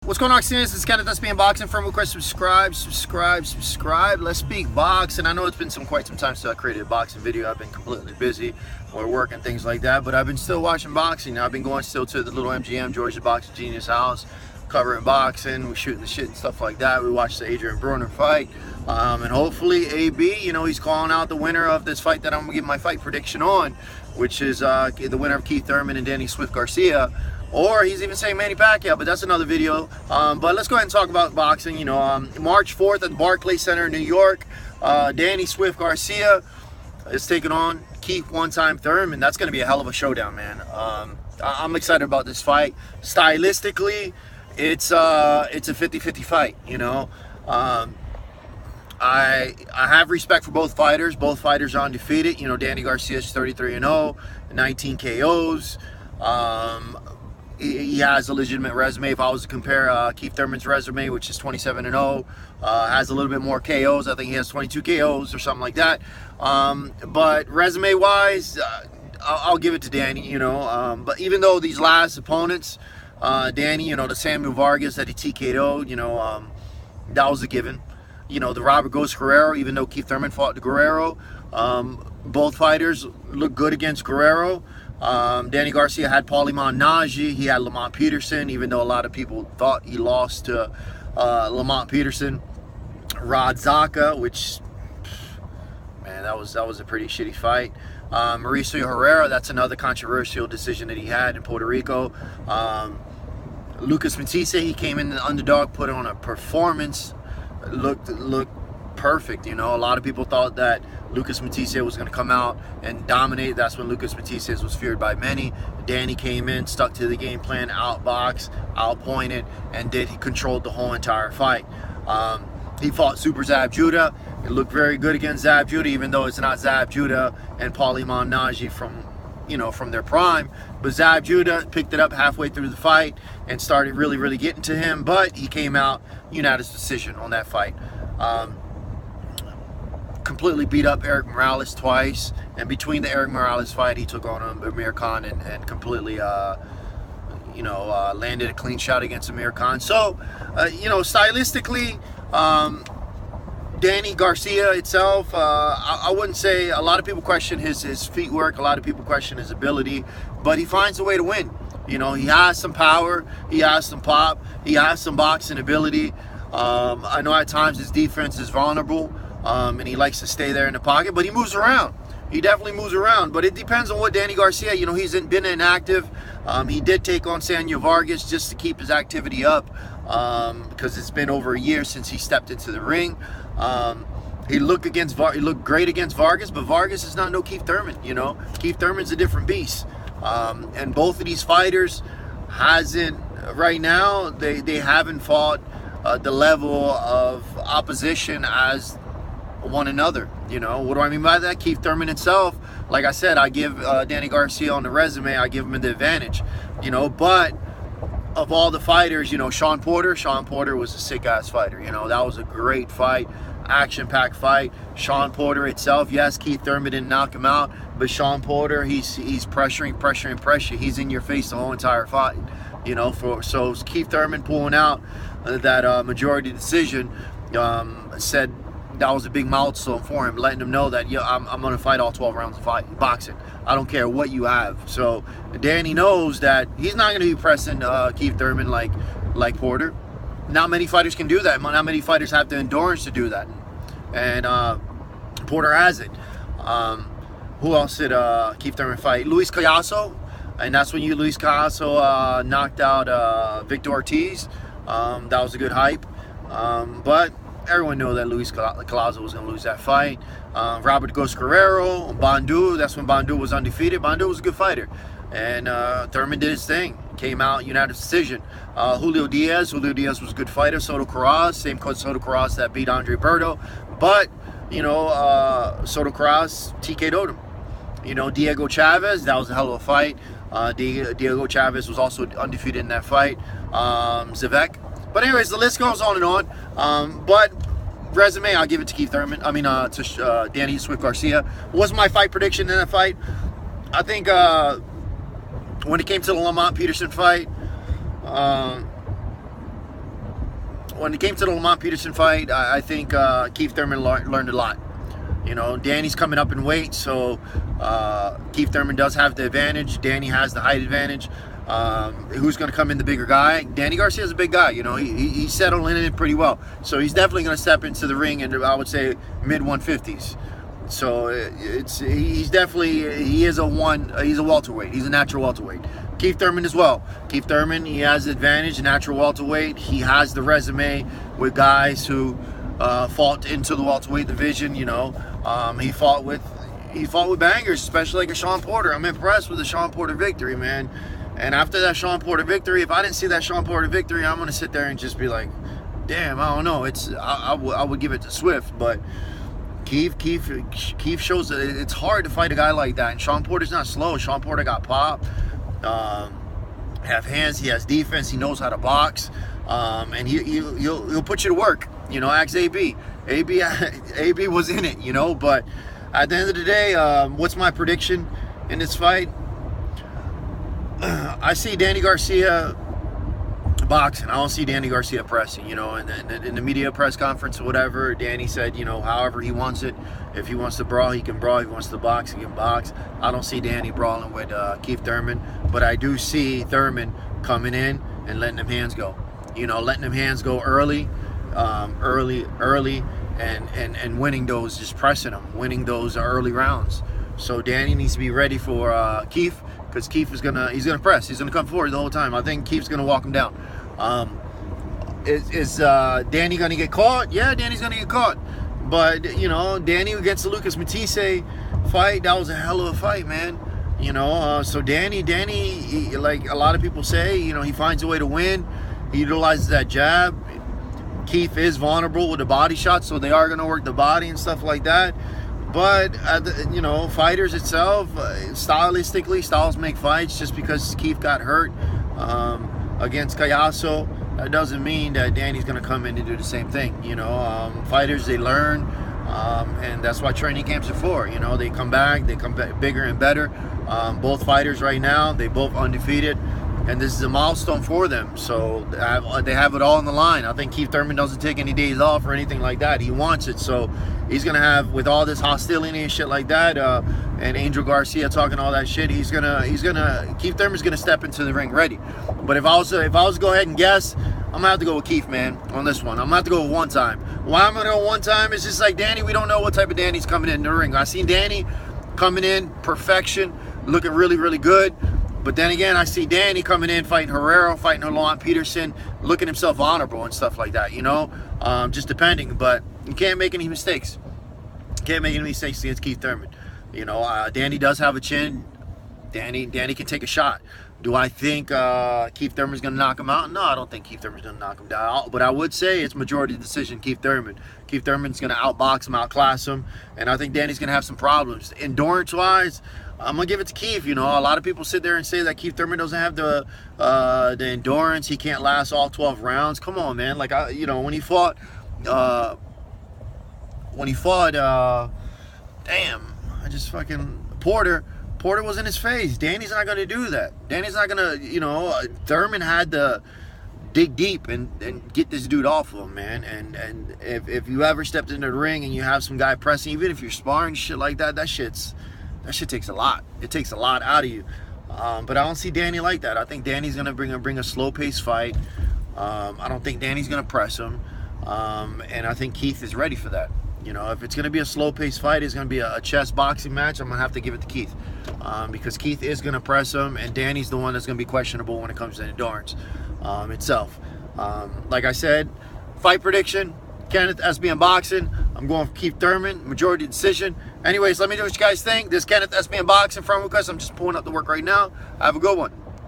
What's going on, Kenneth? This is Kenneth, SBM Boxing. From request, subscribe. Let's speak boxing. I know it's been quite some time since I created a boxing video. I've been completely busy or work and things like that, but I've been still watching boxing. I've been going still to the little MGM, Georgia Boxing Genius house, covering boxing. We're shooting the shit and stuff like that. We watched the Adrian Broner fight, and hopefully AB, he's calling out the winner of this fight that I'm gonna give my fight prediction on, which is the winner of Keith Thurman and Danny Garcia. Or he's even saying Manny Pacquiao, but that's another video. But let's go ahead and talk about boxing. March 4th at the Barclays Center in New York, Danny Garcia is taking on Keith one-time Thurman. That's going to be a hell of a showdown, man. I'm excited about this fight. Stylistically, it's a 50-50 fight. I have respect for both fighters. Both fighters are undefeated. Danny Garcia is 33-0, 19 KOs. He has a legitimate resume. If I was to compare Keith Thurman's resume, which is 27-0, has a little bit more KOs. I think he has 22 KOs or something like that. But resume-wise, I'll give it to Danny. But even though these last opponents, Danny, the Samuel Vargas that he TKO'd, that was a given. The Robert Ghost Guerrero, even though Keith Thurman fought the Guerrero, both fighters look good against Guerrero. Danny Garcia had Paulie Najee. He had Lamont Peterson, even though a lot of people thought he lost to Lamont Peterson. Rod Zaka, which, man, that was a pretty shitty fight. Mauricio Herrera, that's another controversial decision that he had in Puerto Rico. Lucas Matisse, he came in the underdog, put on a performance, looked perfect. A lot of people thought that Lucas Matisse was going to come out and dominate. That's when Lucas Matisse was feared by many. Danny came in, stuck to the game plan, outboxed, outpointed, and he controlled the whole entire fight. He fought Super Zab Judah. It looked very good against Zab Judah, even though it's not Zab Judah and Paulie Najee from their prime. But Zab Judah picked it up halfway through the fight and started really getting to him. But he came out unanimous decision on that fight. Completely beat up Eric Morales twice, and between the Eric Morales fight, he took on Amir Khan and completely, landed a clean shot against Amir Khan. So, stylistically, Danny Garcia itself, I wouldn't say, a lot of people question his feet work, a lot of people question his ability, but he finds a way to win. He has some power, he has some pop, he has some boxing ability. I know at times his defense is vulnerable. And he likes to stay there in the pocket, but he moves around. He definitely moves around, but it depends on what Danny Garcia, he's been inactive. He did take on Samuel Vargas just to keep his activity up, because it's been over a year since he stepped into the ring. He looked great against Vargas, but Vargas is not no Keith Thurman. Keith Thurman's a different beast. And both of these fighters right now, they haven't fought the level of opposition as one another. What do I mean by that? Keith Thurman itself, like I said, I give Danny Garcia on the resume, I give him the advantage. But of all the fighters, Sean Porter was a sick ass fighter. That was a great fight, action-packed fight. Sean Porter itself, yes, Keith Thurman didn't knock him out, but Sean Porter, he's pressuring. He's in your face the whole entire fight. So Keith Thurman pulling out that majority decision, said that was a big milestone for him, letting him know that I'm going to fight all 12 rounds of boxing. I don't care what you have. So Danny knows that he's not going to be pressing Keith Thurman like Porter. Not many fighters can do that. Not many fighters have the endurance to do that, and Porter has it. Who else did Keith Thurman fight? Luis Callaso, and that's when Luis Callaso knocked out Victor Ortiz. That was a good hype, but everyone knew that Luis Callaso was going to lose that fight. Robert Ghost Guerrero, Bandu, that's when Bandu was undefeated. Bandu was a good fighter. And Thurman did his thing. Came out, unanimous decision. Julio Diaz was a good fighter. Soto Carras, same coach Soto Carras that beat Andre Berto. But, Soto Carras TK'd him. Diego Chavez, that was a hell of a fight. Diego Chavez was also undefeated in that fight. Zivek. But anyways, the list goes on and on. But resume, I'll give it to Keith Thurman. To Danny Garcia. What was my fight prediction in that fight? I think when it came to the Lamont Peterson fight, when it came to the Lamont Peterson fight, I think Keith Thurman learned a lot. You know, Danny's coming up in weight, so Keith Thurman does have the advantage. Danny has the height advantage. Who's going to come in, the bigger guy? Danny Garcia is a big guy. You know, he's settled in it pretty well. So he's definitely going to step into the ring in, I would say, mid 150s. So he's a welterweight. He's a natural welterweight. Keith Thurman as well. Keith Thurman, he has the advantage, natural welterweight. He has the resume with guys who fought into the welterweight division. You know, he fought with bangers, especially like a Sean Porter. I'm impressed with the Sean Porter victory, man. And after that Sean Porter victory, if I didn't see that Sean Porter victory, I'm gonna sit there and just be like, damn, I don't know. I would give it to Swift, but Keith shows that it's hard to fight a guy like that. And Sean Porter's not slow. Sean Porter got pop. Have hands, he has defense, he knows how to box, and he'll put you to work. You know, ask AB was in it, you know. But at the end of the day, what's my prediction in this fight? I see Danny Garcia boxing. I don't see Danny Garcia pressing. You know, in the media press conference or whatever, Danny said, you know, however he wants it. If he wants to brawl, he can brawl. If he wants to box, he can box. I don't see Danny brawling with Keith Thurman, but I do see Thurman coming in and letting them hands go. You know, letting them hands go early, and winning those, just pressing them, winning those early rounds. So Danny needs to be ready for Keith, because Keith he's gonna press. He's gonna come forward the whole time. I think Keith's gonna walk him down. Is Danny gonna get caught? Yeah, Danny's gonna get caught. But, you know, Danny against the Lucas Matisse fight, that was a hell of a fight, man. You know, so Danny, like a lot of people say, you know, he finds a way to win. He utilizes that jab. Keith is vulnerable with the body shots, so they are going to work the body and stuff like that. But, you know, fighters itself, stylistically, styles make fights. Just because Keith got hurt against Cayasso, that doesn't mean that Danny's going to come in and do the same thing. You know, fighters, they learn, and that's what training camps are for. You know, they come back bigger and better. Both fighters right now, they both undefeated, and this is a milestone for them. So they have it all on the line. I think Keith Thurman doesn't take any days off or anything like that. He wants it, so he's going to have, with all this hostility and shit like that, and Angel Garcia talking all that shit, Keith Thurman's gonna step into the ring ready. But if I was to go ahead and guess, I'm gonna have to go with Keith, man, on this one. I'm gonna have to go with one time. Why I'm gonna go one time? It's just like Danny, we don't know what type of Danny's coming in the ring. I seen Danny coming in perfection, looking really, really good. But then again, I see Danny coming in fighting Herrera, fighting Lamont Peterson, looking himself honorable and stuff like that, you know? Just depending, but you can't make any mistakes. Can't make any mistakes against Keith Thurman. You know, Danny does have a chin. Danny can take a shot. Do I think Keith Thurman's going to knock him out? No, I don't think Keith Thurman's going to knock him down. But I would say it's majority decision Keith Thurman. Keith Thurman's going to outbox him, outclass him. And I think Danny's going to have some problems. Endurance-wise, I'm going to give it to Keith. You know, a lot of people sit there and say that Keith Thurman doesn't have the endurance. He can't last all 12 rounds. Come on, man. Like, you know, when he fought, Porter was in his face. Danny's not going to do that. Danny's not going to, you know, Thurman had to dig deep and get this dude off of him, man. And if you ever stepped into the ring and you have some guy pressing, even if you're sparring shit like that, that shit takes a lot. It takes a lot out of you. But I don't see Danny like that. I think Danny's going to bring a slow-paced fight. I don't think Danny's going to press him. And I think Keith is ready for that. You know, if it's going to be a slow-paced fight, it's going to be a chess boxing match, I'm going to have to give it to Keith. Because Keith is going to press him, and Danny's the one that's going to be questionable when it comes to endurance itself. Like I said, fight prediction, Kenneth, SBM Boxing. I'm going for Keith Thurman, majority decision. Anyways, let me know what you guys think. This is Kenneth, SBM Boxing from Lucas. I'm just pulling up the work right now. Have a good one.